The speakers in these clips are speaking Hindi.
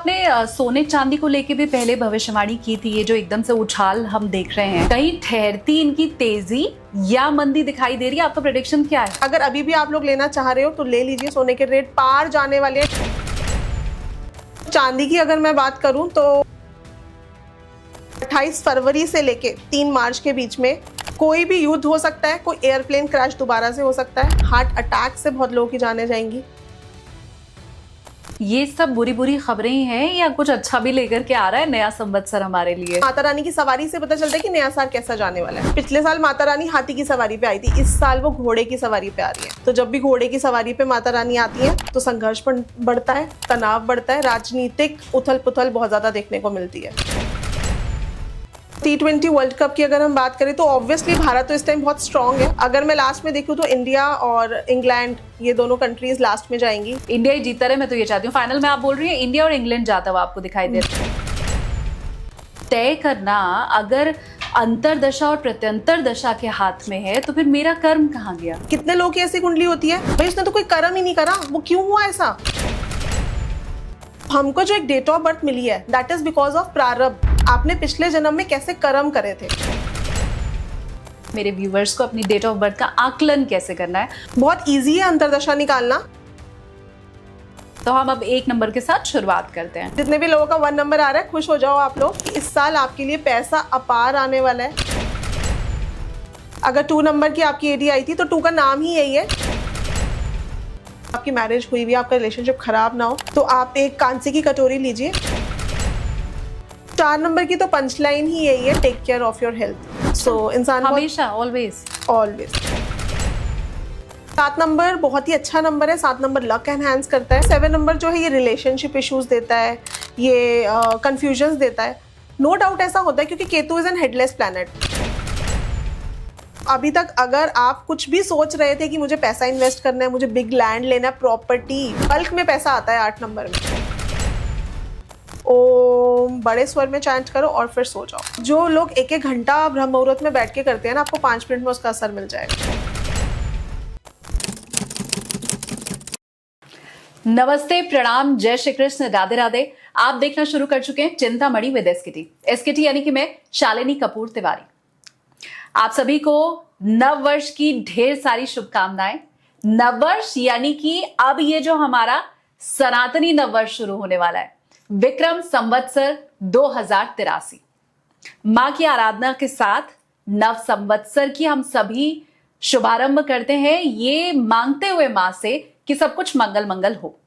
आपने सोने चांदी को लेके भी पहले भविष्यवाणी की थी, ये जो एकदम से उछाल हम देख रहे हैं, कहीं ठहरती इनकी तेजी या मंदी दिखाई दे रही है? आपका प्रेडिक्शन क्या है? अगर अभी भी आप लोग लेना चाह रहे हो तो ले लीजिए, सोने के रेट पार जाने वाले हैं। चांदी की अगर मैं बात करूं तो 28 फरवरी से लेके 3 मार्च के बीच में कोई भी युद्ध हो सकता है, कोई एयरप्लेन क्रैश दोबारा से हो सकता है, हार्ट अटैक से बहुत लोगों की जाने जाएंगी। ये सब बुरी बुरी खबरें ही हैं या कुछ अच्छा भी लेकर के आ रहा है नया संवत्सर हमारे लिए? माता रानी की सवारी से पता चलता है कि नया साल कैसा जाने वाला है। पिछले साल माता रानी हाथी की सवारी पे आई थी, इस साल वो घोड़े की सवारी पे आ रही है। तो जब भी घोड़े की सवारी पे माता रानी आती है तो संघर्ष बढ़ता है, तनाव बढ़ता है, राजनीतिक उथल पुथल बहुत ज्यादा देखने को मिलती है। T20 वर्ल्ड कप की अगर हम बात करें तो ऑब्वियसली भारत तो इस टाइम बहुत स्ट्रांग है। अगर मैं लास्ट में देखूं तो इंडिया और इंग्लैंड, ये दोनों कंट्रीज लास्ट में जाएंगी। इंडिया ही जीता रहे, मैं तो ये चाहती हूँ। फाइनल में आप बोल रही हैं इंडिया और इंग्लैंड जाता हुआ आपको दिखाई दे रहा है। तय करना अगर अंतरदशा और प्रत्यंतर दशा के हाथ में है तो फिर मेरा कर्म कहाँ गया? कितने लोगों की ऐसी कुंडली होती है भाई उसने तो कोई कर्म ही नहीं करा, वो क्यों हुआ ऐसा? हमको जो एक डेट ऑफ बर्थ मिली है दैट इज बिकॉज ऑफ प्रारब्ध। आपने पिछले जन्म में कैसे कर्म करे थे। मेरे व्यूवर्स को अपनी डेट ऑफ बर्थ का आकलन कैसे करना है? बहुत इजी है अंतरदशा निकालना। तो हम अब 1 नंबर के साथ शुरुआत करते हैं। जितने भी लोगों का 1 नंबर आ रहा है, खुश हो जाओ आप लोग कि इस साल आपके लिए पैसा अपार आने वाला है। अगर 2 नंबर की आपकी एडी आई थी तो 2 का नाम ही यही है। आपकी मैरिज हुई हुई, आपका रिलेशनशिप खराब ना हो तो आप एक कांसे की कटोरी लीजिए। 4 नंबर की तो पंच लाइन ही यही है, take care of your health. So इंसान हमेशा ऑलवेज 7 नंबर बहुत ही अच्छा नंबर है। 7 नंबर लक एनहांस करता है। 7 नंबर जो है ये रिलेशनशिप इश्यूज देता है, ये कंफ्यूजन्स देता है। नो डाउट ऐसा होता है क्योंकि Ketu is an headless planet. अभी तक अगर आप कुछ भी सोच रहे थे कि मुझे पैसा इन्वेस्ट करना है, मुझे बिग लैंड लेना है, प्रॉपर्टी, बल्क में पैसा आता है 8 नंबर में। ओम बड़े स्वर में चैंट करो और फिर सो जाओ। जो लोग 1-1 घंटा ब्रह्म मुहूर्त में बैठ के करते हैं ना, आपको 5 मिनट में उसका असर मिल जाएगा। नमस्ते, प्रणाम, जय श्री कृष्ण, राधे राधे। आप देखना शुरू कर चुके हैं चिंतामणि विद एसकेटी। एसकेटी यानी कि मैं शालिनी कपूर तिवारी। आप सभी को नव वर्ष की ढेर सारी शुभकामनाएं। नव वर्ष यानी कि अब ये जो हमारा सनातनी नव वर्ष शुरू होने वाला है, विक्रम संवत्सर 2083। मां की आराधना के साथ नव संवत्सर की हम सभी शुभारंभ करते हैं, ये मांगते हुए मां से कि सब कुछ मंगल मंगल हो।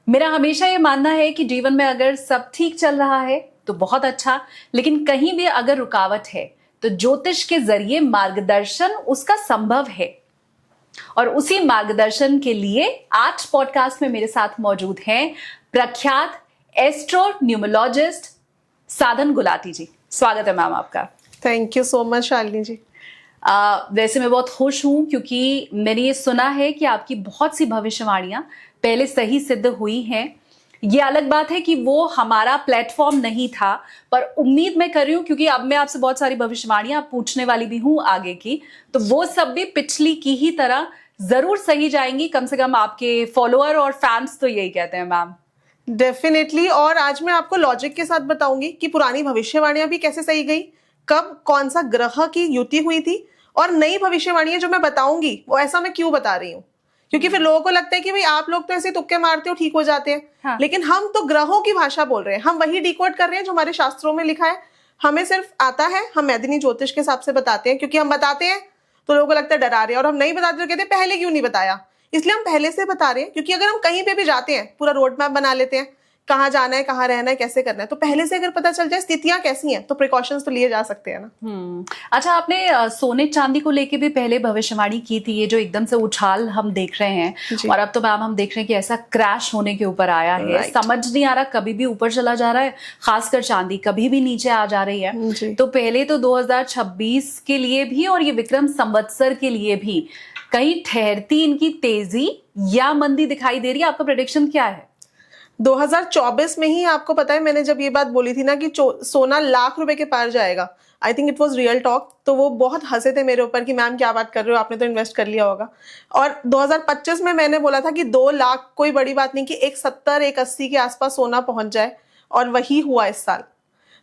मेरा हमेशा ये मानना है कि जीवन में अगर सब ठीक चल रहा है तो बहुत अच्छा, लेकिन कहीं भी अगर रुकावट है तो ज्योतिष के जरिए मार्गदर्शन उसका संभव है। और उसी मार्गदर्शन के लिए आज पॉडकास्ट में मेरे साथ मौजूद हैं प्रख्यात एस्ट्रो न्यूमरोलॉजिस्ट साधन गुलाटी जी। स्वागत है मैम आपका। Thank you so much Shalini ji. वैसे मैं बहुत खुश हूं क्योंकि मैंने ये सुना है कि आपकी बहुत सी भविष्यवाणियां पहले सही सिद्ध हुई हैं। ये अलग बात है कि वो हमारा प्लेटफॉर्म नहीं था, पर उम्मीद मैं कर रही हूं क्योंकि अब मैं आपसे बहुत सारी भविष्यवाणियां पूछने वाली भी हूं आगे की, तो वो सब भी पिछली की ही तरह जरूर सही जाएंगी। कम से कम आपके फॉलोअर और फैंस तो यही कहते हैं मैम। डेफिनेटली। और आज मैं आपको लॉजिक के साथ बताऊंगी कि पुरानी भविष्यवाणियां भी कैसे सही गई, कब कौन सा ग्रह की युति हुई थी, और नई भविष्यवाणियां जो मैं बताऊंगी वो ऐसा मैं क्यों बता रही हूँ। क्योंकि फिर लोगों को लगता है कि भाई आप लोग तो ऐसे तुक्के मारते हो, ठीक हो जाते हैं। हाँ। लेकिन हम तो ग्रहों की भाषा बोल रहे हैं, हम वही डिकोड कर रहे हैं जो हमारे शास्त्रों में लिखा है। हमें सिर्फ आता है, हम मैदिनी ज्योतिष के हिसाब से बताते हैं, क्योंकि हम बताते हैं तो लोगों को लगता है डरा रहे हैं, और हम नहीं बताते तो कहते हैं पहले क्यों नहीं बताया। इसलिए हम पहले से बता रहे हैं, क्योंकि अगर हम कहीं पे भी जाते हैं पूरा रोड मैप बना लेते हैं, कहाँ जाना है, कहाँ रहना है, कैसे करना है, तो पहले से अगर पता चल जाए स्थितियां कैसी हैं तो प्रिकॉशंस तो लिए जा सकते हैं ना। अच्छा, आपने सोने चांदी को लेके भी पहले भविष्यवाणी की थी, ये जो एकदम से उछाल हम देख रहे हैं, और अब तो मैम हम देख रहे हैं कि ऐसा क्रैश होने के ऊपर आया है। समझ नहीं आ रहा, कभी भी ऊपर चला जा रहा है, खासकर चांदी कभी भी नीचे आ जा रही है। तो पहले तो 2026 के लिए भी और ये विक्रम संवत्सर के लिए भी कहीं ठहरती इनकी तेजी या मंदी दिखाई दे रही है? आपका प्रेडिक्शन क्या है? 2024 में ही आपको पता है मैंने जब ये बात बोली थी ना कि सोना लाख रुपए के पार जाएगा, I think it was real talk. तो वो बहुत हंसे थे मेरे ऊपर कि मैम क्या बात कर रहे हो, आपने तो इन्वेस्ट कर लिया होगा। और 2025 में मैंने बोला था कि 2 लाख कोई बड़ी बात नहीं, कि 170 180 के आसपास सोना पहुंच जाए, और वही हुआ इस साल।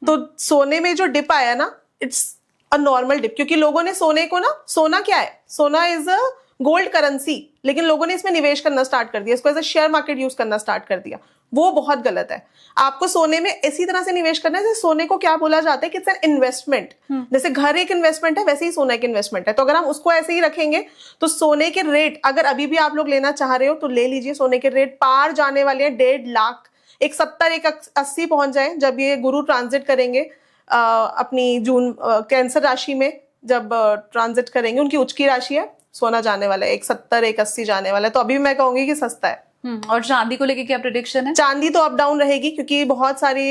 तो सोने में जो डिप आया ना, इट्स अ नॉर्मल डिप, क्योंकि लोगों ने सोने को ना, सोना क्या है, सोना इज अ गोल्ड करेंसी, लेकिन लोगों ने इसमें निवेश करना स्टार्ट कर दिया, इसको as a share market use करना स्टार्ट कर दिया। वो बहुत गलत है। आपको सोने में इसी तरह से निवेश करना है जैसे सोने को क्या बोला जाता है कि इट्स एन इन्वेस्टमेंट। जैसे घर एक इन्वेस्टमेंट है, वैसे ही सोना एक इन्वेस्टमेंट है। तो अगर हम उसको ऐसे ही रखेंगे तो सोने के रेट अगर अभी भी आप लोग लेना चाह रहे हो तो ले लीजिए। सोने के रेट पार जाने वाले हैं 1.5 लाख, 170 180 पहुंच जाए जब ये गुरु ट्रांजिट करेंगे अपनी जून कैंसर राशि में, जब ट्रांजिट करेंगे, उनकी उच्च की राशि है, सोना जाने वाला है 170 180 जाने वाला है। तो अभी मैं कहूंगी कि सस्ता है। और चांदी को लेके क्या प्रेडिक्शन है? चांदी तो अप डाउन रहेगी, क्योंकि बहुत सारी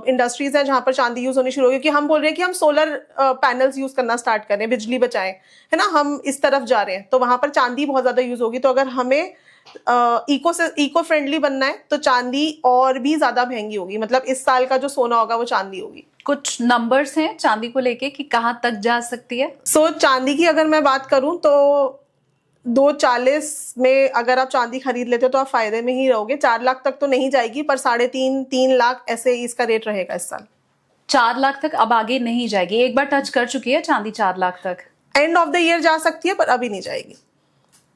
इंडस्ट्रीज हैं जहां पर चांदी यूज होनी शुरू होगी, क्योंकि हम बोल रहे हैं कि हम सोलर पैनल्स यूज करना स्टार्ट करें, बिजली बचाएं, है ना, हम इस तरफ जा रहे हैं। तो वहां पर चांदी बहुत ज्यादा यूज होगी। तो अगर हमें इको फ्रेंडली बनना है तो चांदी और भी ज्यादा महंगी होगी। मतलब इस साल का जो सोना होगा वो चांदी होगी। कुछ नंबर्स हैं चांदी को लेके कि कहाँ तक जा सकती है? चांदी की अगर मैं बात करूं तो 240 में अगर आप चांदी खरीद लेते हो तो आप फायदे में ही रहोगे। 4 लाख तक तो नहीं जाएगी, पर 3.5 3 लाख ऐसे ही इसका रेट रहेगा इस साल। 4 लाख तक अब आगे नहीं जाएगी? एक बार टच कर चुकी है चांदी 4 लाख तक, एंड ऑफ द ईयर जा सकती है, पर अभी नहीं जाएगी।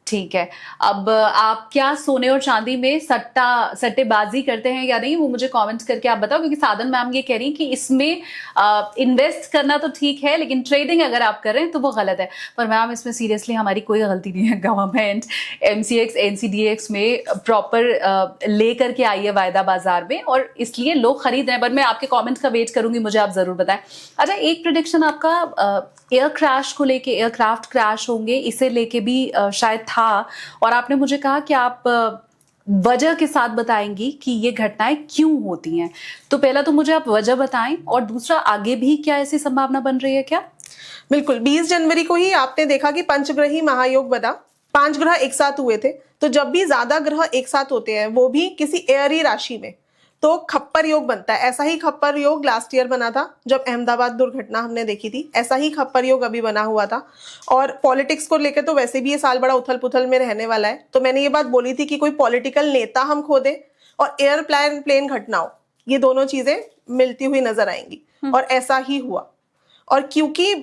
ठीक है। अब आप क्या सोने और चांदी में सट्टेबाजी करते हैं या नहीं, वो मुझे कमेंट्स करके आप बताओ, क्योंकि साधन मैम ये कह रही कि इसमें इन्वेस्ट करना तो ठीक है, लेकिन ट्रेडिंग अगर आप कर रहे हैं तो वो गलत है। पर मैम इसमें सीरियसली हमारी कोई गलती नहीं है। गवर्नमेंट MCX NCDX में प्रॉपर लेकर के आई है वायदा बाजार में, और इसलिए लोग खरीद रहे हैं। पर मैं आपके कॉमेंट्स का वेट करूंगी, मुझे आप जरूर बताएं। अच्छा, एक प्रेडिक्शन आपका एयर क्रैश को लेके, एयरक्राफ्ट क्रैश होंगे इसे लेके भी शायद था, और आपने मुझे कहा कि आप वजह के साथ बताएंगी कि ये घटनाएं क्यों होती हैं। तो पहला तो मुझे आप वजह बताएं, और दूसरा आगे भी क्या ऐसी संभावना बन रही है क्या? बिल्कुल, 20 जनवरी को ही आपने देखा कि पंचग्रही महायोग बना, 5 ग्रह एक साथ हुए थे। तो जब भी ज्यादा ग्रह एक साथ होते हैं, वो भी किसी एयरी राशि में, तो खप्पर योग बनता है। ऐसा ही खप्पर योग लास्ट ईयर बना था जब अहमदाबाद दुर्घटना हमने देखी थी। ऐसा ही खप्पर योग अभी बना हुआ था। और पॉलिटिक्स को लेकर तो वैसे भी ये साल बड़ा उथल पुथल में रहने वाला है। तो मैंने ये बात बोली थी कि कोई पॉलिटिकल नेता हम खो दे और प्लेन घटना हो, ये दोनों चीजें मिलती हुई नजर आएंगी, और ऐसा ही हुआ। और क्योंकि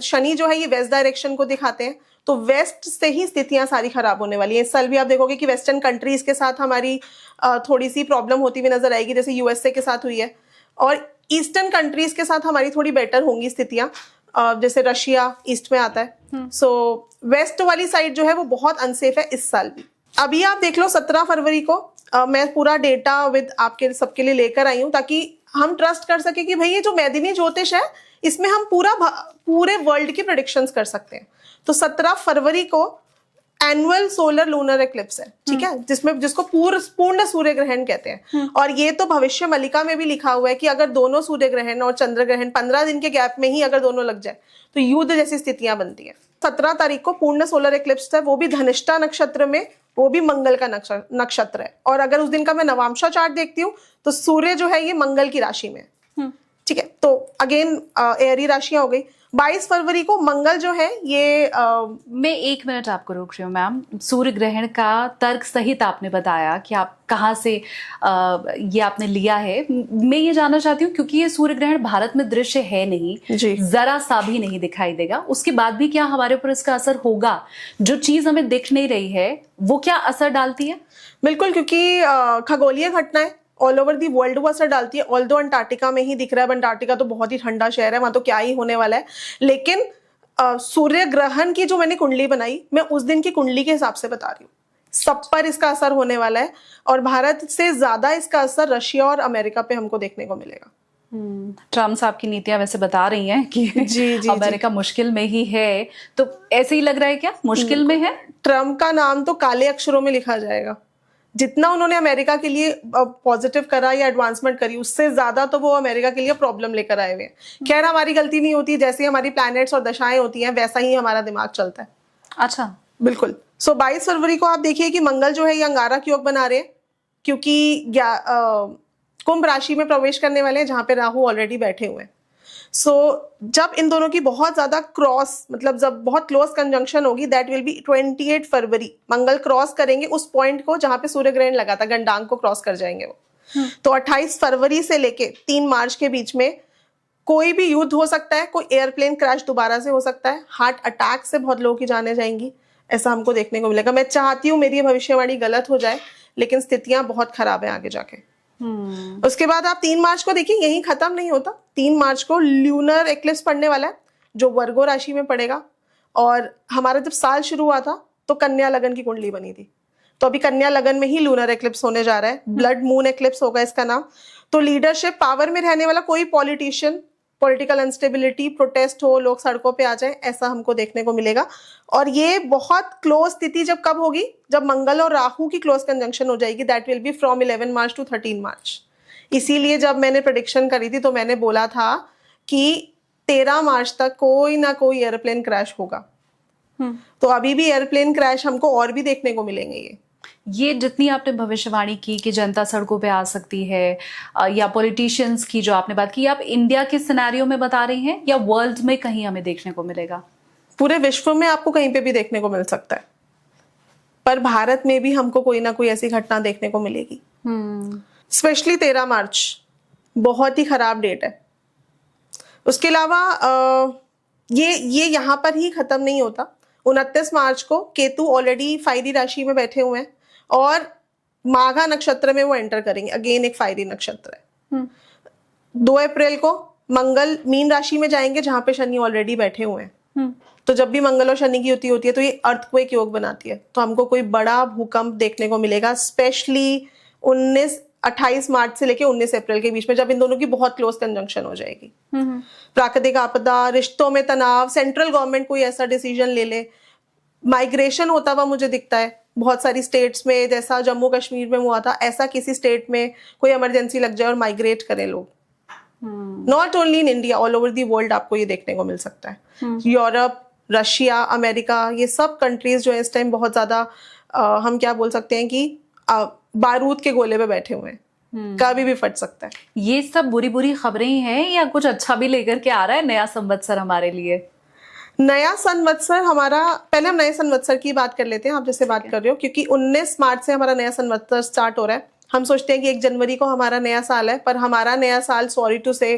शनि जो है ये वेस्ट डायरेक्शन को दिखाते हैं, तो वेस्ट से ही स्थितियां सारी खराब होने वाली हैं। इस साल भी आप देखोगे कि वेस्टर्न कंट्रीज के साथ हमारी थोड़ी सी प्रॉब्लम होती हुई नजर आएगी, जैसे USA के साथ हुई है। और ईस्टर्न कंट्रीज के साथ हमारी थोड़ी बेटर होंगी स्थितियां, जैसे रशिया ईस्ट में आता है। सो वेस्ट वाली साइड जो है वो बहुत अनसेफ है इस साल भी। अभी आप देख लो 17 फरवरी को मैं पूरा डेटा विद आपके सबके लिए लेकर आई हूँ, ताकि हम ट्रस्ट कर सके कि भाई ये जो मैदिनी ज्योतिष है इसमें हम पूरे वर्ल्ड की प्रेडिक्शंस कर सकते हैं। तो 17 फरवरी को एनुअल सोलर लूनर एक्लिप्स है, ठीक है, जिसको पूर्ण सूर्य ग्रहण कहते हैं। और ये तो भविष्य मलिका में भी लिखा हुआ है कि अगर दोनों सूर्य ग्रहण और चंद्र ग्रहण 15 दिन के गैप में ही अगर दोनों लग जाए तो युद्ध जैसी स्थितियां बनती है। 17 तारीख को पूर्ण सोलर एक्लिप्स है, वो भी धनिष्ठा नक्षत्र में, वो भी मंगल का नक्षत्र है। और अगर उस दिन का मैं नवांशा चार्ट देखती हूँ तो सूर्य जो है ये मंगल की राशि में, ठीक है। तो अगेन एयरी राशियां हो गई। 22 फरवरी को मंगल जो है ये मैं 1 मिनट आपको रोक रही हूँ मैम। सूर्य ग्रहण का तर्क सहित आपने बताया कि आप कहाँ से ये आपने लिया है। मैं ये जानना चाहती हूँ, क्योंकि ये सूर्य ग्रहण भारत में दृश्य है नहीं, जरा सा भी नहीं दिखाई देगा, उसके बाद भी क्या हमारे ऊपर इसका असर होगा? जो चीज हमें दिख नहीं रही है वो क्या असर डालती है? बिल्कुल, क्योंकि खगोलीय घटनाएं ऑल ओवर दी वर्ल्ड वो असर डालती है। ऑल्दो अंटार्कटिका में ही दिख रहा है, अंटार्कटिका तो बहुत ही ठंडा शहर है, वहां तो क्या ही होने वाला है। लेकिन सूर्य ग्रहण की जो मैंने कुंडली बनाई, मैं उस दिन की कुंडली के हिसाब से बता रही हूँ, सब पर इसका असर होने वाला है। और भारत से ज्यादा इसका असर रशिया और अमेरिका पे हमको देखने को मिलेगा। ट्रम्प साहब की नीतियां वैसे बता रही हैं कि जी, अमेरिका मुश्किल में ही है, तो ऐसे ही लग रहा है क्या मुश्किल में है? ट्रम्प का नाम तो काले अक्षरों में लिखा जाएगा। जितना उन्होंने अमेरिका के लिए पॉजिटिव करा या एडवांसमेंट करी, उससे ज्यादा तो वो अमेरिका के लिए प्रॉब्लम लेकर आए हुए हैं। खैर, हमारी गलती नहीं होती, जैसे हमारी प्लैनेट्स और दशाएं होती हैं वैसा ही हमारा दिमाग चलता है। अच्छा, बिल्कुल। 22 फरवरी को आप देखिए कि मंगल जो है ये अंगारक योग बना रहे हैं, क्योंकि कुंभ राशि में प्रवेश करने वाले हैं, जहां पे राहु ऑलरेडी बैठे हुए हैं। सो जब इन दोनों की बहुत ज्यादा क्रॉस, मतलब जब बहुत क्लोज कंजंक्शन होगी, that will be 28 February. Mangal cross करेंगे उस पॉइंट को जहां पे सूर्य ग्रहण लगा था, गंडांग को क्रॉस कर जाएंगे वो। तो 28 फरवरी से लेके 3 मार्च के बीच में कोई भी युद्ध हो सकता है, कोई एयरप्लेन क्रैश दोबारा से हो सकता है, हार्ट अटैक से बहुत लोगों की जानें जाएंगी, ऐसा हमको देखने को मिलेगा। मैं चाहती हूँ मेरी भविष्यवाणी गलत हो जाए, लेकिन स्थितियां बहुत खराब है आगे जाके। उसके बाद आप 3 मार्च को देखिए, यही खत्म नहीं होता। 3 मार्च को ल्यूनर एक्लिप्स पड़ने वाला है, जो वर्गो राशि में पड़ेगा। और हमारा जब साल शुरू हुआ था तो कन्या लगन की कुंडली बनी थी, तो अभी कन्या लगन में ही लूनर एक्लिप्स होने जा रहा है। ब्लड मून एक्लिप्स होगा इसका नाम। तो लीडरशिप पावर में रहने वाला कोई पॉलिटिशियन, पॉलिटिकल अनस्टेबिलिटी, प्रोटेस्ट हो, लोग सड़कों पे आ जाएं, ऐसा हमको देखने को मिलेगा। और ये बहुत क्लोज स्थिति जब कब होगी, जब मंगल और राहु की क्लोज कंजंक्शन हो जाएगी। That will be from 11 March two 13 मार्च। इसीलिए जब मैंने प्रेडिक्शन करी थी तो मैंने बोला था कि 13 मार्च तक कोई ना कोई एयरप्लेन क्रैश होगा। तो अभी भी एयरप्लेन क्रैश हमको और भी देखने को मिलेंगे। ये जितनी आपने भविष्यवाणी की कि जनता सड़कों पे आ सकती है, या पॉलिटिशियंस की जो आपने बात की, आप इंडिया के सिनेरियो में बता रही हैं या वर्ल्ड में कहीं हमें देखने को मिलेगा? पूरे विश्व में आपको कहीं पे भी देखने को मिल सकता है, पर भारत में भी हमको कोई ना कोई ऐसी घटना देखने को मिलेगी। स्पेशली 13 मार्च बहुत ही खराब डेट है। उसके अलावा ये यहाँ पर ही खत्म नहीं होता। 29 मार्च को केतु ऑलरेडी फायरी राशि में बैठे हुए हैं और माघा नक्षत्र में वो एंटर करेंगे। अगेन एक फायरी नक्षत्र है। 2 अप्रैल को मंगल मीन राशि में जाएंगे, जहां पे शनि ऑलरेडी बैठे हुए हैं। तो जब भी मंगल और शनि की युति होती है तो ये अर्थक्वेक योग बनाती है, तो हमको कोई बड़ा भूकंप देखने को मिलेगा, स्पेशली 28 मार्च से लेके 19 अप्रैल के बीच में, जब इन दोनों की बहुत क्लोज कंजंक्शन हो जाएगी। प्राकृतिक आपदा, रिश्तों में तनाव, सेंट्रल गवर्नमेंट कोई ऐसा डिसीजन ले ले, माइग्रेशन होता हुआ मुझे दिखता है बहुत सारी स्टेट्स में, जैसा जम्मू कश्मीर में हुआ था, ऐसा किसी स्टेट में कोई इमरजेंसी लग जाए और माइग्रेट करें लोग। Not only in India, all over the world आपको ये देखने को मिल सकता है। यूरोप, रशिया, अमेरिका, ये सब कंट्रीज जो है इस टाइम बहुत ज्यादा हम क्या बोल सकते हैं कि बारूद के गोले पे बैठे हुए हैं, कभी भी फट सकता है। ये सब बुरी बुरी खबरें ही हैं या कुछ अच्छा भी लेकर के आ रहा है नया संवत्सर हमारे लिए? नया संवत्सर हमारा, पहले हम नए संवत्सर की बात कर लेते हैं, आप जैसे बात कर रहे हो, क्योंकि 19 मार्च से हमारा नया संवत्सर स्टार्ट हो रहा है। हम सोचते हैं कि 1 जनवरी को हमारा नया साल है, पर हमारा नया साल, सॉरी टू से,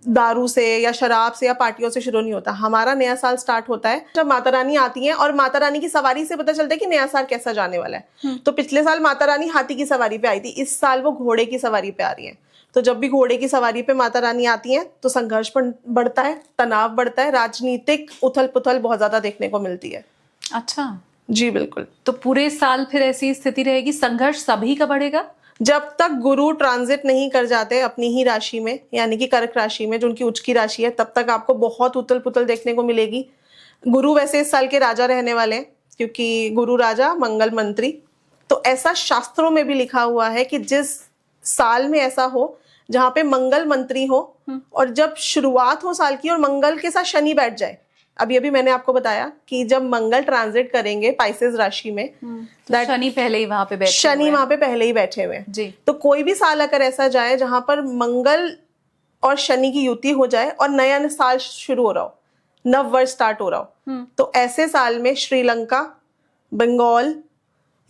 दारू से या शराब से या पार्टियों से शुरू नहीं होता। हमारा नया साल स्टार्ट होता है जब माता रानी आती हैं, और माता रानी की सवारी से पता चलता है कि नया साल कैसा जाने वाला है। तो पिछले साल माता रानी हाथी की सवारी पे आई थी, इस साल वो घोड़े की सवारी पे आ रही है। तो जब भी घोड़े की सवारी पे माता रानी आती हैं तो संघर्ष बढ़ता है, तनाव बढ़ता है, राजनीतिक उथल पुथल बहुत ज्यादा देखने को मिलती है। अच्छा जी बिल्कुल। तो पूरे साल फिर ऐसी स्थिति रहेगी, संघर्ष सभी का बढ़ेगा जब तक गुरु ट्रांजिट नहीं कर जाते अपनी ही राशि में, यानी कि कर्क राशि में, जो उनकी उच्च की राशि है, तब तक आपको बहुत उथल पुथल देखने को मिलेगी। गुरु वैसे इस साल के राजा रहने वाले हैं, क्योंकि गुरु राजा मंगल मंत्री। तो ऐसा शास्त्रों में भी लिखा हुआ है कि जिस साल में ऐसा हो जहां पे मंगल मंत्री हो, और जब शुरुआत हो साल की और मंगल के साथ शनि बैठ जाए। अभी मैंने आपको बताया कि जब मंगल ट्रांजिट करेंगे पाइसेस राशि में, तो शनि पहले ही वहां पे बैठे शनि वहां पे पहले ही बैठे हुए हैं जी। तो कोई भी साल अगर ऐसा जाए जहां पर मंगल और शनि की युति हो जाए और नया साल शुरू हो रहा हो, नव वर्ष स्टार्ट हो रहा हो, तो ऐसे साल में श्रीलंका, बंगाल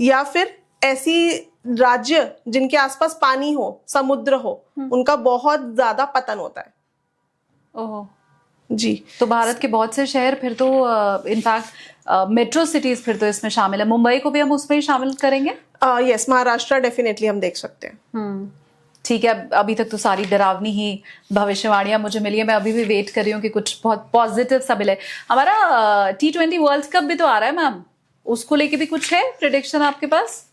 या फिर ऐसी राज्य जिनके आसपास पानी हो, समुद्र हो, उनका बहुत ज्यादा पतन होता है। ओह जी। तो भारत के बहुत से शहर फिर तो इनफैक्ट मेट्रो सिटीज फिर तो इसमें शामिल है। मुंबई को भी हम उसमें ही शामिल करेंगे? यस, महाराष्ट्र डेफिनेटली हम देख सकते हैं। ठीक है। अभी तक तो सारी डरावनी ही भविष्यवाणियां मुझे मिली है। मैं अभी भी वेट कर रही हूँ कि कुछ बहुत पॉजिटिव सा मिले। हमारा T20 वर्ल्ड कप भी तो आ रहा है मैम, उसको लेके भी कुछ है प्रेडिक्शन आपके पास?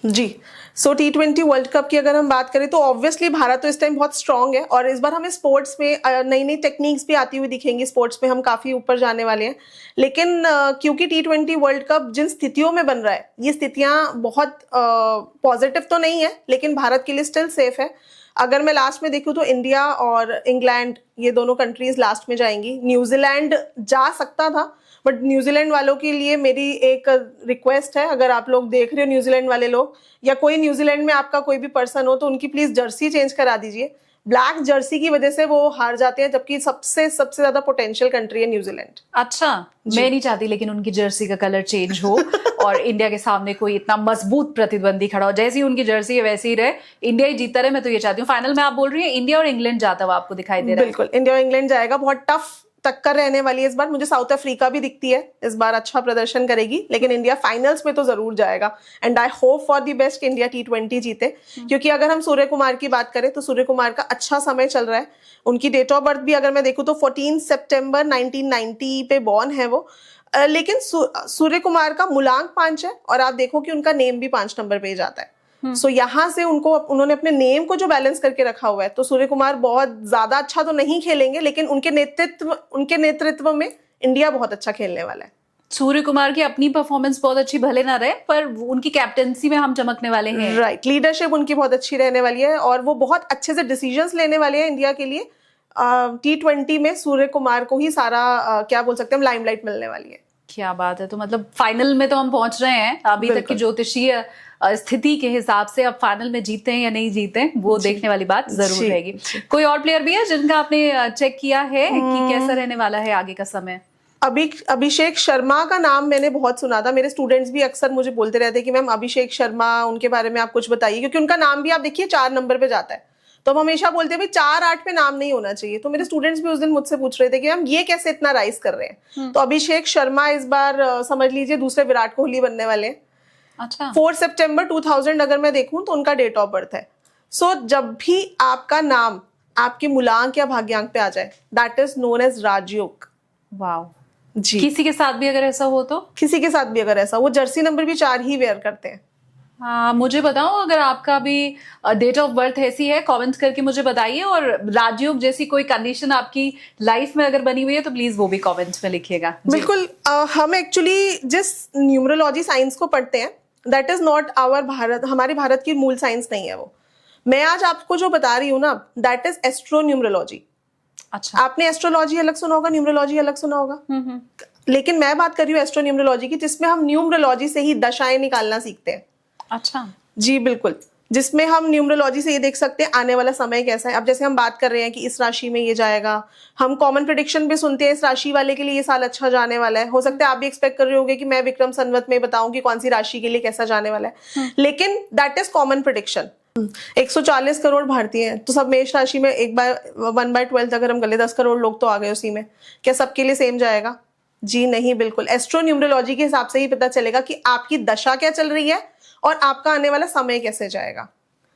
जी। सो T20 वर्ल्ड कप की अगर हम बात करें तो ऑब्वियसली भारत तो इस टाइम बहुत स्ट्रांग है, और इस बार हमें स्पोर्ट्स में नई नई टेक्निक्स भी आती हुई दिखेंगी। स्पोर्ट्स में हम काफी ऊपर जाने वाले हैं। लेकिन क्योंकि T20 वर्ल्ड कप जिन स्थितियों में बन रहा है, ये स्थितियां बहुत पॉजिटिव तो नहीं है, लेकिन भारत के लिए स्टिल सेफ है। अगर मैं लास्ट में देखूं तो इंडिया और इंग्लैंड, ये दोनों कंट्रीज लास्ट में जाएंगी। न्यूजीलैंड जा सकता था, बट न्यूजीलैंड वालों के लिए मेरी एक रिक्वेस्ट है, अगर आप लोग देख रहे हो न्यूजीलैंड वाले लोग, या कोई न्यूजीलैंड में आपका कोई भी पर्सन हो, तो उनकी प्लीज जर्सी चेंज करा दीजिए। ब्लैक जर्सी की वजह से वो हार जाते हैं, जबकि सबसे सबसे ज्यादा पोटेंशियल कंट्री है न्यूजीलैंड। अच्छा, मैं नहीं चाहती लेकिन उनकी जर्सी का कलर चेंज हो और इंडिया के सामने कोई इतना मजबूत प्रतिद्वंदी खड़ा हो। जैसी उनकी जर्सी है वैसी ही रहे, इंडिया ही जीतता रहे। मैं तो ये चाहती हूँ। फाइनल में आप बोल रही हैं इंडिया और इंग्लैंड जाता हुआ आपको दिखाई दे रहा है? बिल्कुल, इंडिया और इंग्लैंड जाएगा। बहुत टफ टक्कर रहने वाली है इस बार। मुझे साउथ अफ्रीका भी दिखती है इस बार अच्छा प्रदर्शन करेगी, लेकिन इंडिया फाइनल्स में तो जरूर जाएगा। And I hope for the best India T20 जीते, क्योंकि अगर हम सूर्य कुमार की बात करें तो सूर्य कुमार का अच्छा समय चल रहा है। उनकी डेट ऑफ बर्थ भी अगर मैं देखूं तो 14 सितंबर 1990 पे बॉर्न है वो। लेकिन सूर्य कुमार का मूलांक 5 है और आप देखो कि उनका नेम भी 5 नंबर पे ही जाता है। सो यहाँ से उन्होंने अपने नेम को जो बैलेंस करके रखा हुआ है, तो सूर्य कुमार बहुत ज्यादा अच्छा तो नहीं खेलेंगे, लेकिन उनके नेतृत्व में इंडिया बहुत अच्छा खेलने वाला है। सूर्य कुमार की अपनी परफॉर्मेंस बहुत अच्छी भले ना रहे, पर उनकी कैप्टेंसी में हम चमकने वाले हैं। राइट, लीडरशिप उनकी बहुत अच्छी रहने वाली है और वो बहुत अच्छे से डिसीजंस लेने वाले हैं इंडिया के लिए। T20 में सूर्य कुमार को ही सारा क्या बोल सकते हैं हम, लाइमलाइट मिलने वाली है। क्या बात है। तो मतलब फाइनल में तो हम पहुंच रहे हैं। अभी तक की ज्योतिषीय स्थिति के हिसाब से अब फाइनल में जीते हैं या नहीं जीते हैं वो देखने वाली बात जरूर रहेगी। कोई और प्लेयर भी है जिनका आपने चेक किया है कि कैसा रहने वाला है आगे का समय? अभिषेक शर्मा का नाम मैंने बहुत सुना था। मेरे स्टूडेंट्स भी अक्सर मुझे बोलते रहते हैं कि मैम अभिषेक शर्मा, उनके बारे में आप कुछ बताइए, क्योंकि उनका नाम भी आप देखिए 4 नंबर पे जाता है। तो हम हमेशा बोलते हैं भाई 4-8 पे नाम नहीं होना चाहिए। तो मेरे स्टूडेंट्स भी उस दिन मुझसे पूछ रहे थे कि मैम ये कैसे इतना राइज कर रहे हैं। तो अभिषेक शर्मा इस बार समझ लीजिए दूसरे विराट कोहली बनने वाले हैं। अच्छा, 4 सितंबर 2000 अगर मैं देखूं तो उनका डेट ऑफ बर्थ है। सो जब भी आपका नाम आपके मूलांक या भाग्यांक पे आ जाए, दैट इज नोन एज राजयोग। वाह जी, किसी के साथ भी अगर ऐसा हो तो? किसी के साथ भी अगर ऐसा, वो जर्सी नंबर भी 4 ही वेयर करते हैं। हाँ, मुझे बताओ अगर आपका भी डेट ऑफ बर्थ ऐसी है, कमेंट करके मुझे बताइए। और राजयोग जैसी कोई कंडीशन आपकी लाइफ में अगर बनी हुई है तो प्लीज वो भी कमेंट्स में लिखिएगा। बिल्कुल। हम एक्चुअली जिस न्यूमरोलॉजी साइंस को पढ़ते हैं, that is not our Bharat, हमारे भारत की मूल साइंस नहीं है वो। मैं आज आपको जो बता रही हूँ ना, दैट इज एस्ट्रो न्यूमरोलॉजी। अच्छा, आपने एस्ट्रोलॉजी अलग सुना होगा, न्यूमरोलॉजी अलग सुना होगा। लेकिन मैं बात कर रही हूँ एस्ट्रो न्यूमरोलॉजी की, जिसमें हम न्यूमरोलॉजी से ही दशाएं निकालना सीखते हैं। अच्छा, जी बिल्कुल, जिसमें हम न्यूमरोलॉजी से ये देख सकते हैं आने वाला समय कैसा है। अब जैसे हम बात कर रहे हैं कि इस राशि में ये जाएगा, हम कॉमन प्रेडिक्शन भी सुनते हैं इस राशि वाले के लिए ये साल अच्छा जाने वाला है। हो सकता है आप भी एक्सपेक्ट कर रहे होंगे कि मैं विक्रम संवत में बताऊं कि कौन सी राशि के लिए कैसा जाने वाला है, लेकिन that is common prediction. 140 crore भारतीय हैं, तो सब मेष राशि में 1/12 अगर हम गले 10 करोड़ लोग तो आ गए उसी में। क्या सबके लिए सेम जाएगा? जी नहीं, बिल्कुल। एस्ट्रो न्यूमरोलॉजी के हिसाब से ही पता चलेगा कि आपकी दशा क्या चल रही है और आपका आने वाला समय कैसे जाएगा।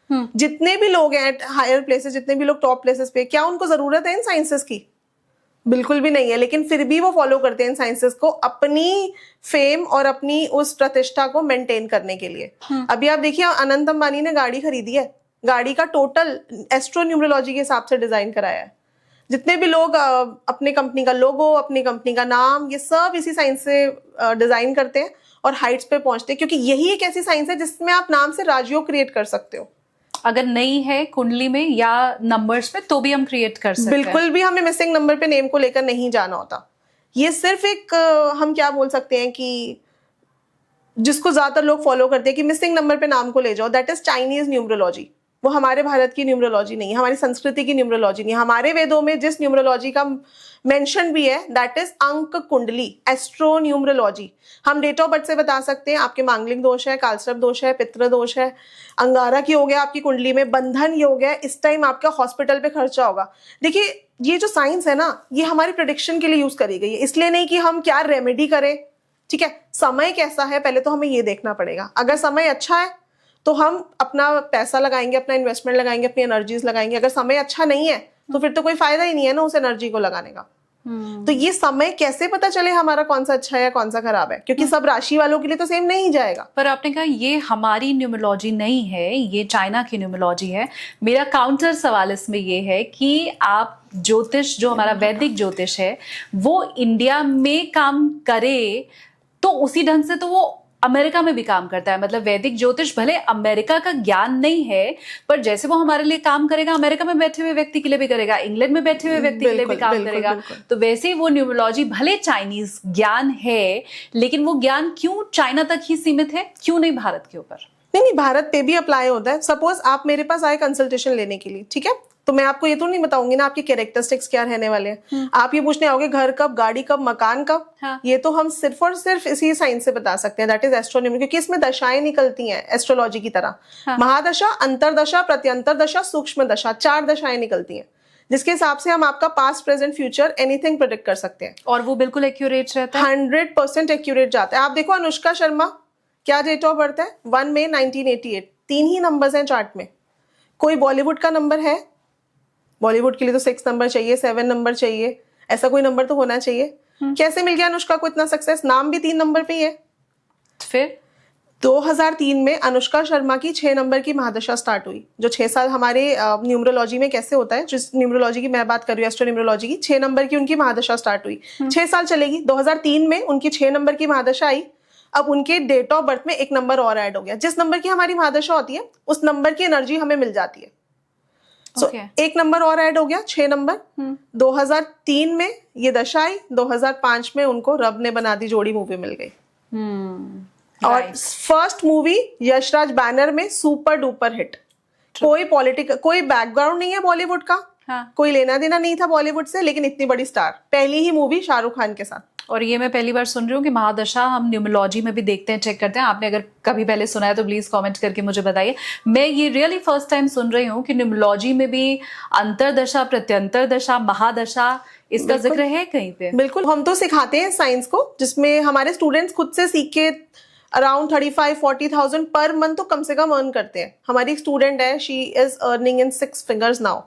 जितने भी लोग हैं हायर प्लेसेस, जितने भी लोग टॉप प्लेसेस पे, क्या उनको जरूरत है इन साइंसेस की? बिल्कुल भी नहीं है, लेकिन फिर भी वो फॉलो करते हैं इन साइंसेस को अपनी फेम और अपनी उस प्रतिष्ठा को मेंटेन करने के लिए। अभी आप देखिए अनंत अंबानी ने गाड़ी खरीदी है, गाड़ी का टोटल एस्ट्रो न्यूमरोलॉजी के हिसाब से डिजाइन कराया है। जितने भी लोग अपने कंपनी का लोगो, अपनी कंपनी का नाम, ये सब इसी साइंस से डिजाइन करते हैं और हाइट्स पे पहुंचते हैं, क्योंकि यही एक ऐसी साइंस है जिसमें आप नाम से राजयोग क्रिएट कर सकते हो। अगर नहीं है कुंडली में या नंबर्स में तो भी हम क्रिएट कर सकते हैं। बिल्कुल भी हमें मिसिंग नंबर पे नेम को लेकर नहीं जाना होता। ये सिर्फ एक हम क्या बोल सकते हैं कि जिसको ज्यादातर लोग फॉलो करते हैं कि मिसिंग नंबर पे नाम को ले जाओ, दैट इज चाइनीज न्यूमरोलॉजी। वो हमारे भारत की न्यूमरोलॉजी नहीं है, हमारी संस्कृति की न्यूमरोलॉजी नहीं है। हमारे वेदों में जिस न्यूमरोलॉजी का मेंशन भी है दैट इज अंक कुंडली, एस्ट्रो न्यूमरोलॉजी। हम डेट ऑफ बर्थ से बता सकते हैं आपके मांगलिक दोष है, कालसर्प दोष है, पितृ दोष है, अंगारक योग है आपकी कुंडली में, बंधन योग है, इस टाइम आपका हॉस्पिटल पे खर्चा होगा। देखिए ये जो साइंस है ना, ये हमारी प्रेडिक्शन के लिए यूज करी गई है, इसलिए नहीं कि हम क्या रेमेडी करें। ठीक है, समय कैसा है पहले तो हमें ये देखना पड़ेगा। अगर समय अच्छा है तो हम अपना पैसा लगाएंगे, अपना इन्वेस्टमेंट लगाएंगे, अपनी एनर्जीज लगाएंगे। अगर समय अच्छा नहीं है तो फिर तो कोई फायदा ही नहीं है ना उस एनर्जी को लगाने का। तो ये समय कैसे पता चले हमारा कौन सा अच्छा है या कौन सा खराब है, क्योंकि सब राशि वालों के लिए तो सेम नहीं जाएगा। पर आपने कहा ये हमारी न्यूमरोलॉजी नहीं है, ये चाइना की न्यूमरोलॉजी है। मेरा काउंटर सवाल इसमें ये है कि आप ज्योतिष, जो हमारा वैदिक ज्योतिष है, वो इंडिया में काम करे तो उसी ढंग से तो वो अमेरिका में भी काम करता है। मतलब वैदिक ज्योतिष भले अमेरिका का ज्ञान नहीं है, पर जैसे वो हमारे लिए काम करेगा, अमेरिका में बैठे हुए व्यक्ति के लिए भी करेगा, इंग्लैंड में बैठे हुए व्यक्ति के लिए भी काम करेगा। तो वैसे ही वो न्यूमरोलॉजी भले चाइनीज ज्ञान है, लेकिन वो ज्ञान क्यों चाइना तक ही सीमित है, क्यों नहीं भारत के ऊपर? नहीं, भारत पे भी अप्लाई होता है। सपोज आप मेरे पास आए कंसल्टेशन लेने के लिए, ठीक है, तो मैं आपको ये तो नहीं बताऊंगी ना आपके कैरेक्टरिस्टिक्स क्या रहने वाले हैं। आप ये पूछने आओगे घर कब, गाड़ी कब, मकान कब, हाँ। ये तो हम सिर्फ और सिर्फ इसी साइंस से बता सकते हैं, दैट इज एस्ट्रोनॉमी, क्योंकि इसमें दशाएं निकलती हैं एस्ट्रोलॉजी की तरह। हाँ। महादशा, अंतरदशा, प्रत्यंतर दशा, सूक्ष्म दशा, 4 दशाएं निकलती हैं, जिसके हिसाब से हम आपका past, present, future anything predict कर सकते हैं। और वो बिल्कुल एक्यूरेट रहता है? 100% एक्यूरेट जाता है। आप देखो अनुष्का शर्मा क्या डेट ऑफ बर्थ है, 1 मई 1988, 3 ही नंबर्स हैं चार्ट में। कोई बॉलीवुड का नंबर है? बॉलीवुड के लिए तो 6 नंबर चाहिए, 7 नंबर चाहिए, ऐसा कोई नंबर तो होना चाहिए। कैसे मिल गया अनुष्का को इतना सक्सेस? नाम भी 3 नंबर पे ही है। फिर 2003 में अनुष्का शर्मा की 6 नंबर की महादशा स्टार्ट हुई, जो 6 साल हमारे न्यूमरोलॉजी में कैसे होता है, जिस न्यूमरोलॉजी की मैं बात कर रही हूँ, एस्ट्रो न्यूमरोलॉजी की, 6 नंबर की उनकी महादशा स्टार्ट हुई, 6 साल चलेगी। 2003 में उनकी 6 नंबर की महादशा आई। अब उनके डेट ऑफ बर्थ में 1 नंबर और ऐड हो गया। जिस नंबर की हमारी महादशा होती है उस नंबर की एनर्जी हमें मिल जाती है। सो 1 नंबर और ऐड हो गया, 6 नंबर। 2003 में ये दशा आई, 2005 में उनको रब ने बना दी जोड़ी मूवी मिल गई। और फर्स्ट मूवी यशराज बैनर में सुपर डुपर हिट। कोई कोई बैकग्राउंड नहीं है बॉलीवुड का, हाँ। कोई लेना देना नहीं था बॉलीवुड से, लेकिन इतनी बड़ी स्टार, पहली ही मूवी शाहरुख खान के साथ। और ये मैं पहली बार सुन रही हूँ कि महादशा हम न्यूमरोलॉजी में भी देखते हैं, चेक करते हैं। आपने अगर कभी पहले सुना है तो प्लीज कमेंट करके मुझे बताइए। मैं ये रियली फर्स्ट टाइम सुन रही हूँ कि न्यूमरोलॉजी में भी अंतरदशा, प्रत्यंतर दशा, महादशा, इसका जिक्र है कहीं पे? बिल्कुल, हम तो सिखाते हैं साइंस को, जिसमें हमारे स्टूडेंट्स खुद से सीख के अराउंड 35-40,000 पर मंथ तो कम से कम अर्न करते हैं। हमारी एक स्टूडेंट है, she is earning in 6 figures now.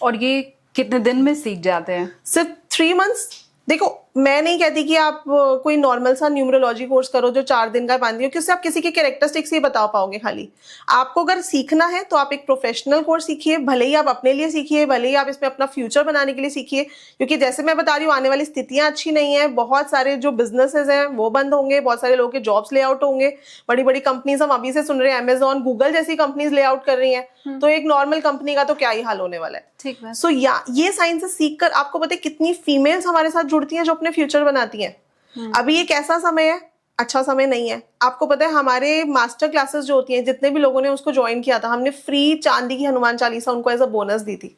और ये कितने दिन में सीख जाते हैं? सिर्फ 3 मंथ्स। देखो, मैं नहीं कहती कि आप कोई नॉर्मल सा न्यूमरोलॉजी कोर्स करो जो 4 दिन का 5 दिन, क्योंकि उससे आप किसी के कैरेक्टरिस्टिक्स ही बता पाओगे खाली। आपको अगर सीखना है तो आप एक प्रोफेशनल कोर्स सीखिए, भले ही आप अपने लिए सीखिए, भले ही आप इसमें अपना फ्यूचर बनाने के लिए सीखिए, क्योंकि जैसे मैं बता रही हूँ आने वाली स्थितियां अच्छी नहीं है। बहुत सारे जो बिजनेसेस हैं वो बंद होंगे, बहुत सारे लोगों के जॉब्स ले आउट होंगे, बड़ी बड़ी कंपनीज हम अभी से सुन रहे हैं, अमेजॉन, गूगल जैसी कंपनीज ले आउट कर रही हैं, तो एक नॉर्मल कंपनी का तो क्या ही हाल होने वाला है। ठीक है। सो ये साइंसेस सीख कर आपको पता है कितनी फीमेल्स हमारे साथ जुड़ती हैं जो अपने फ्यूचर बनाती हैं। अभी ये कैसा समय है? अच्छा समय नहीं है। आपको पता है हमारे मास्टर क्लासेस जो होती हैं, जितने भी लोगों ने उसको ज्वाइन किया था, हमने फ्री चांदी की हनुमान चालीसा उनको एज अ बोनस दी थी।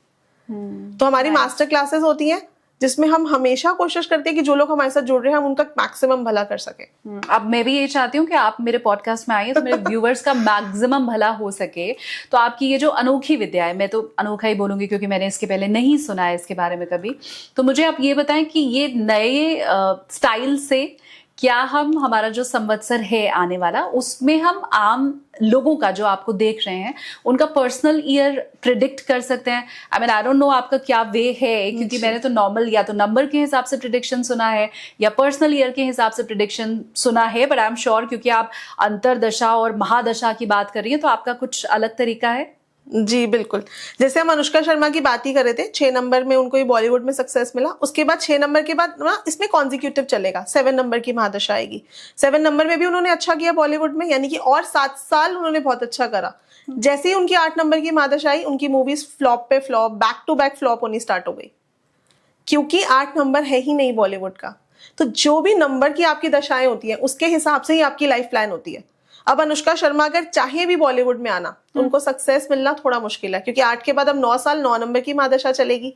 तो हमारी मास्टर क्लासेस होती हैं जिसमें हम हमेशा कोशिश करते हैं कि जो लोग हमारे साथ जुड़ रहे हैं हम उनका मैक्सिमम भला कर सके। अब मैं भी ये चाहती हूँ कि आप मेरे पॉडकास्ट में आइए तो मेरे व्यूवर्स का मैक्सिमम भला हो सके। तो आपकी ये जो अनोखी विद्या है, मैं तो अनोखा ही बोलूंगी क्योंकि मैंने इसके पहले नहीं सुना है इसके बारे में कभी, तो मुझे आप ये बताएं कि ये नए स्टाइल से क्या हम, हमारा जो संवत्सर है आने वाला, उसमें हम आम लोगों का जो आपको देख रहे हैं उनका पर्सनल ईयर प्रिडिक्ट कर सकते हैं? I mean I don't know आपका क्या वे है, क्योंकि मैंने तो नॉर्मल या तो नंबर के हिसाब से प्रिडिक्शन सुना है या पर्सनल ईयर के हिसाब से प्रिडिक्शन सुना है, बट आई एम श्योर क्योंकि आप अंतरदशा और महादशा की बात कर रही हैं तो आपका कुछ अलग तरीका है। जी बिल्कुल, जैसे हम अनुष्का शर्मा की बात ही कर रहे थे, 6 नंबर में उनको ये बॉलीवुड में सक्सेस मिला। उसके बाद 6 नंबर के बाद ना इसमें कॉन्जिक्यूटिव चलेगा, 7 नंबर की महादशा आएगी। 7 नंबर में भी उन्होंने अच्छा किया बॉलीवुड में, यानी कि और 7 साल उन्होंने बहुत अच्छा करा। जैसे ही उनकी 8 नंबर की महादशा आई, उनकी मूवीज फ्लॉप पे flop, back to back flop होनी स्टार्ट हो गई, क्योंकि 8 नंबर है ही नहीं बॉलीवुड का। तो जो भी नंबर की आपकी दशाएं होती है उसके हिसाब से ही आपकी लाइफ प्लान होती है। अब अनुष्का शर्मा अगर चाहे भी बॉलीवुड में आना तो उनको सक्सेस मिलना थोड़ा मुश्किल है, क्योंकि 8 के बाद अब 9 साल 9 नंबर की महादशा चलेगी।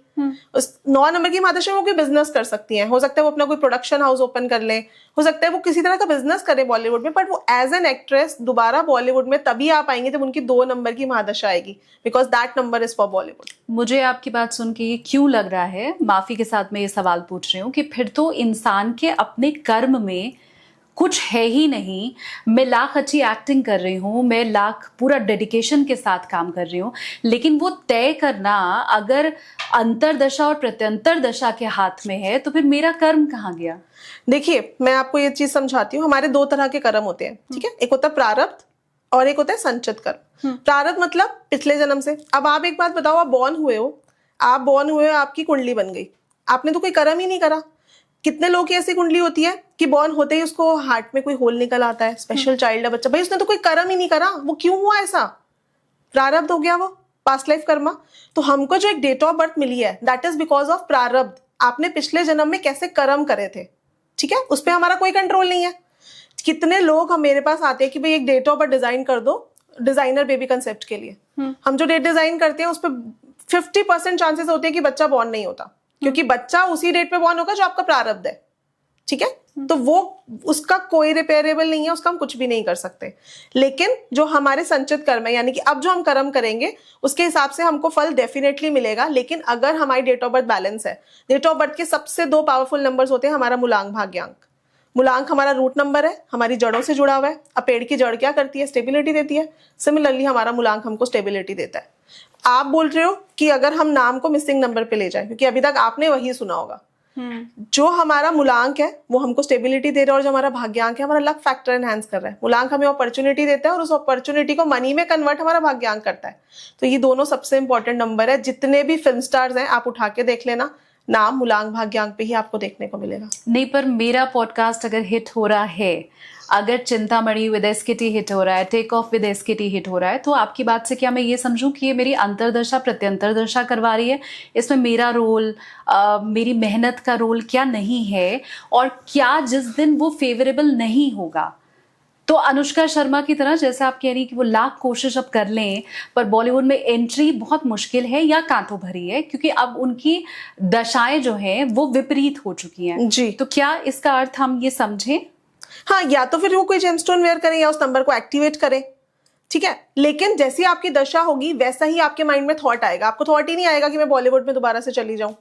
उस 9 नंबर की महादशा में वो कोई बिजनेस कर सकती हैं, हो सकता है वो अपना कोई प्रोडक्शन हाउस ओपन कर ले, हो सकता है वो किसी तरह का बिजनेस करे बॉलीवुड में, बट वो एज एन एक्ट्रेस दोबारा बॉलीवुड में तभी आ पाएंगे जब उनकी 2 नंबर की महादशा आएगी, because that number is for Bollywood. मुझे आपकी बात सुन के ये क्यों लग रहा है, माफी के साथ मैं ये सवाल पूछ रही हूँ, कि फिर तो इंसान के अपने कर्म में कुछ है ही नहीं। मैं लाख अच्छी एक्टिंग कर रही हूँ, मैं लाख पूरा डेडिकेशन के साथ काम कर रही हूँ, लेकिन वो तय करना अगर अंतरदशा और प्रत्यंतर दशा के हाथ में है तो फिर मेरा कर्म कहाँ गया? देखिए, मैं आपको ये चीज समझाती हूँ। हमारे 2 तरह के कर्म होते हैं, ठीक है? एक होता है प्रारब्ध और एक होता है संचित कर्म। प्रारब्ध मतलब पिछले जन्म से। अब आप एक बात बताओ, आप बॉर्न हुए हो, आपकी कुंडली बन गई, आपने तो कोई कर्म ही नहीं करा। कितने लोगों की ऐसी कुंडली होती है कि बॉर्न होते ही उसको हार्ट में कोई होल निकल आता है, स्पेशल चाइल्ड है बच्चा, भाई उसने तो कोई कर्म ही नहीं करा, वो क्यों हुआ ऐसा? प्रारब्ध हो गया, वो पास्ट लाइफ कर्मा। तो हमको जो एक डेट ऑफ बर्थ मिली है दैट इज बिकॉज ऑफ प्रारब्ध। आपने पिछले जन्म में कैसे कर्म करे थे, ठीक है? उस पर हमारा कोई कंट्रोल नहीं है। कितने लोग हम मेरे पास आते हैं कि भाई एक डेट ऑफ बर्थ डिजाइन कर दो डिजाइनर बेबी कंसेप्ट के लिए। हम जो डेट डिजाइन करते हैं उस पर 50% चांसेस होते हैं कि बच्चा बॉर्न नहीं होता, क्योंकि बच्चा उसी डेट पे बॉर्न होगा जो आपका प्रारब्ध है, ठीक है। तो वो उसका कोई रिपेयरेबल नहीं है, उसका हम कुछ भी नहीं कर सकते। लेकिन जो हमारे संचित कर्म है, यानी कि अब जो हम कर्म करेंगे उसके हिसाब से हमको फल डेफिनेटली मिलेगा। लेकिन अगर हमारी डेट ऑफ बर्थ बैलेंस है, डेट ऑफ बर्थ के सबसे 2 पावरफुल नंबर्स होते हैं हमारा मूलांक भाग्यांक। मूलांक हमारा रूट नंबर है, हमारी जड़ों से जुड़ा हुआ है। अब पेड़ की जड़ क्या करती है? स्टेबिलिटी देती है। सिमिलरली हमारा मूलांक हमको स्टेबिलिटी देता है। आप बोल रहे हो कि अगर हम नाम को मिसिंग नंबर पे ले जाएं, क्योंकि अभी तक आपने वही सुना होगा, जो हमारा मूलांक है वो हमको स्टेबिलिटी दे रहा है, और जो हमारा भाग्यांक है हमारा लक फैक्टर एनहांस कर रहा है। मूलांक हमें अपॉर्चुनिटी देता है और उस अपॉर्चुनिटी को मनी में कन्वर्ट हमारा भाग्यांक करता है। तो ये दोनों सबसे इंपॉर्टेंट नंबर है। जितने भी फिल्म स्टार्स हैं आप उठा के देख लेना, नाम मूलांक भाग्यांक पे ही आपको देखने को मिलेगा। नहीं, पर मेरा पॉडकास्ट अगर हिट हो रहा है, अगर चिंतामणि विद एसकेटी हिट हो रहा है, take off with SKT hit हो रहा है, तो आपकी बात से क्या मैं ये समझूं कि ये मेरी अंतरदशा प्रत्यंतर दशा करवा रही है? इसमें मेरा रोल, मेरी मेहनत का रोल क्या नहीं है? और क्या जिस दिन वो फेवरेबल नहीं होगा तो अनुष्का शर्मा की तरह, जैसे आप कह रही कि वो लाख कोशिश अब कर लें पर बॉलीवुड में एंट्री बहुत मुश्किल है या कांटों भरी है, क्योंकि अब उनकी दशाएं जो हैं वो विपरीत हो चुकी हैं जी। तो क्या इसका अर्थ हम ये समझें? हाँ, या तो फिर वो कोई जेमस्टोन वेयर करें या उस नंबर को एक्टिवेट करें, ठीक है। लेकिन जैसी आपकी दशा होगी वैसा ही आपके माइंड में थॉट आएगा। आपको थॉट ही नहीं आएगा कि मैं बॉलीवुड में दोबारा से चली जाऊं।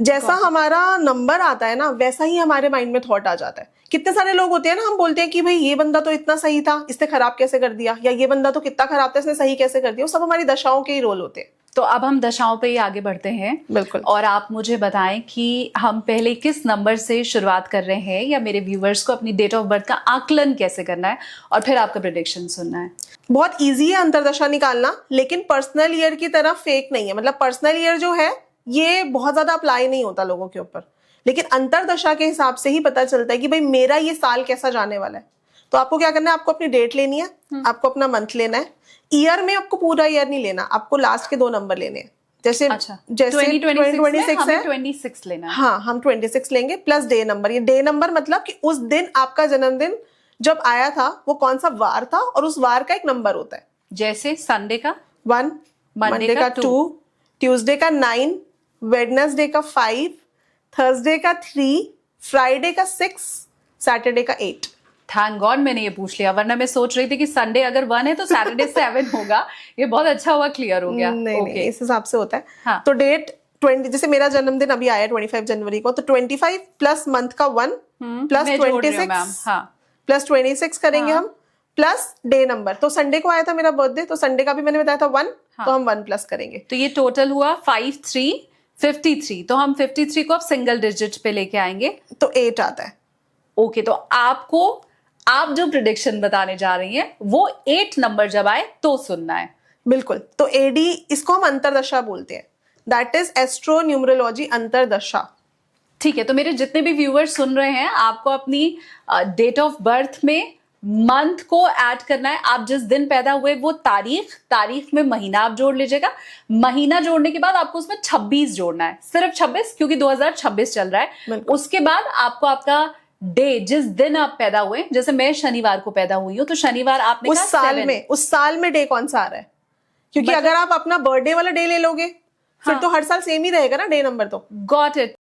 जैसा हमारा नंबर आता है ना, वैसा ही हमारे माइंड में थॉट आ जाता है। कितने सारे लोग होते हैं ना, हम बोलते हैं कि भाई ये बंदा तो इतना सही था, इसने खराब कैसे कर दिया, या ये बंदा तो कितना खराब था, इसने सही कैसे कर दिया। वो सब हमारी दशाओं के ही रोल होते हैं। तो अब हम दशाओं पे ही आगे बढ़ते हैं। बिल्कुल। और आप मुझे बताएं कि हम पहले किस नंबर से शुरुआत कर रहे हैं, या मेरे व्यूवर्स को अपनी डेट ऑफ बर्थ का आकलन कैसे करना है और फिर आपका प्रेडिक्शन सुनना है। बहुत ईजी है अंतरदशा निकालना, लेकिन पर्सनल ईयर की तरह फेक नहीं है। मतलब पर्सनल ईयर जो है ये बहुत ज्यादा अप्लाई नहीं होता लोगों के ऊपर, लेकिन अंतरदशा के हिसाब से ही पता चलता है कि भाई मेरा ये साल कैसा जाने वाला है। तो आपको क्या करना है, आपको अपनी डेट लेनी है, आपको अपना मंथ लेना है। ईयर में आपको पूरा ईयर नहीं लेना, आपको लास्ट के 2 नंबर लेने हैं। जैसे अच्छा, जैसे 2026 है, 26 लेना है। हाँ, हम 26 लेंगे प्लस डे नंबर। ये डे नंबर मतलब कि उस दिन आपका जन्मदिन जब आया था वो कौन सा वार था, और उस वार का एक नंबर होता है। जैसे संडे का 1, मंडे का 2, ट्यूसडे का 9, वेडनेसडे का 5, थर्सडे का 3, फ्राइडे का 6, सैटरडे का 8। थैंक गॉड मैंने ये पूछ लिया, वरना मैं सोच रही थी कि संडे अगर 1 है तो सैटरडे 7 होगा। ये बहुत अच्छा हुआ, क्लियर हो गया। नहीं, इस हिसाब से होता है। हाँ। तो डेट 20, जैसे मेरा जन्मदिन अभी आया 25 जनवरी को, तो 25 प्लस मंथ का 1 प्लस 26 प्लस 26 करेंगे हम, प्लस डे नंबर। तो संडे को आया था मेरा बर्थडे, तो संडे का भी मैंने बताया था 1, तो हम 1 प्लस करेंगे। तो ये टोटल हुआ 5, 3, 53। तो हम 53 को अब सिंगल डिजिट पे लेके आएंगे, तो 8 आता है। ओके, तो आप जो प्रिडिक्शन बताने जा रही हैं वो 8 नंबर जब आए तो सुनना है। बिल्कुल। तो एडी, इसको हम अंतरदशा बोलते हैं। दैट इज एस्ट्रो न्यूमरोलॉजी अंतरदशा। ठीक है, तो मेरे जितने भी व्यूअर्स सुन रहे हैं, आपको अपनी डेट ऑफ बर्थ में मंथ को ऐड करना है। आप जिस दिन पैदा हुए वो तारीख में महीना आप जोड़ लीजिएगा। महीना जोड़ने के बाद आपको उसमें 26 जोड़ना है, सिर्फ 26, क्योंकि 2026 चल रहा है। उसके बाद आपको आपका डे, जिस दिन आप पैदा हुए, जैसे मैं शनिवार को पैदा हुई हूँ तो शनिवार आपने उस साल में डे कौन सा आ रहा है, क्योंकि अगर आप अपना बर्थडे वाला डे ले लोगे फिर तो हर साल सेम ही रहेगा ना डे नंबर। तो गॉट इट।